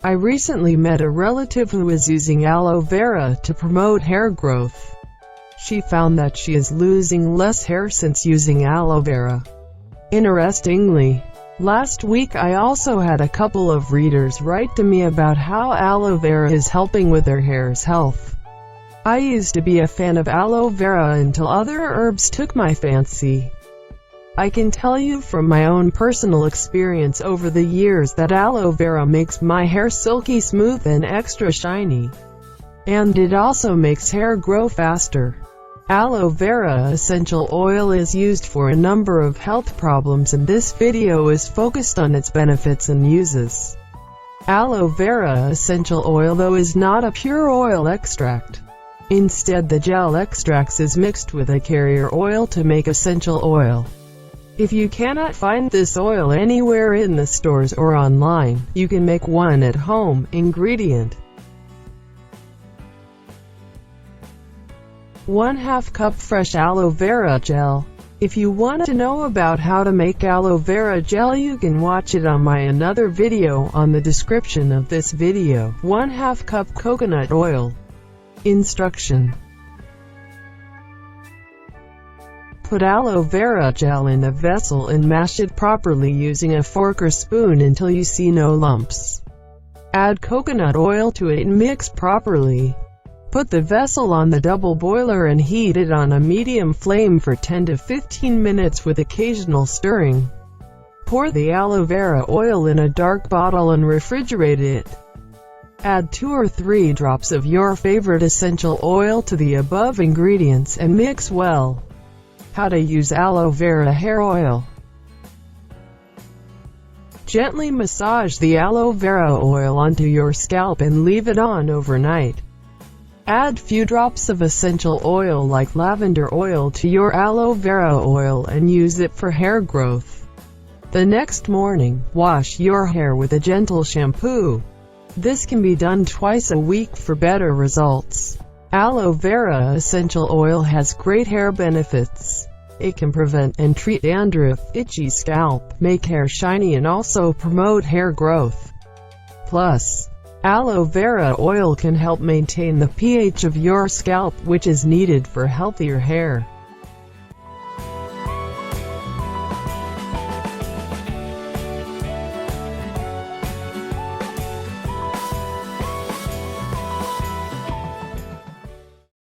I recently met a relative who is using aloe vera to promote hair growth. She found that she is losing less hair since using aloe vera. Interestingly, last week I also had a couple of readers write to me about how aloe vera is helping with their hair's health. I used to be a fan of aloe vera until other herbs took my fancy. I can tell you from my own personal experience over the years that aloe vera makes my hair silky smooth and extra shiny. And it also makes hair grow faster. Aloe vera essential oil is used for a number of health problems, and this video is focused on its benefits and uses. Aloe vera essential oil, though, is not a pure oil extract. Instead, the gel extracts is mixed with a carrier oil to make essential oil. If you cannot find this oil anywhere in the stores or online, you can make one at home. Ingredient: 1/2 cup fresh aloe vera gel. If you want to know about how to make aloe vera gel, you can watch it on my another video on the description of this video. 1/2 cup coconut oil. Instruction: put aloe vera gel in a vessel and mash it properly using a fork or spoon until you see no lumps. Add coconut oil to it and mix properly. Put the vessel on the double boiler and heat it on a medium flame for 10 to 15 minutes with occasional stirring. Pour the aloe vera oil in a dark bottle and refrigerate it. Add 2 or 3 drops of your favorite essential oil to the above ingredients and mix well. How to use aloe vera hair oil. Gently massage the aloe vera oil onto your scalp and leave it on overnight. Add few drops of essential oil like lavender oil to your aloe vera oil and use it for hair growth. The next morning, wash your hair with a gentle shampoo. This can be done twice a week for better results. Aloe vera essential oil has great hair benefits. It can prevent and treat dandruff, itchy scalp, make hair shiny, and also promote hair growth. Plus, aloe vera oil can help maintain the pH of your scalp, which is needed for healthier hair.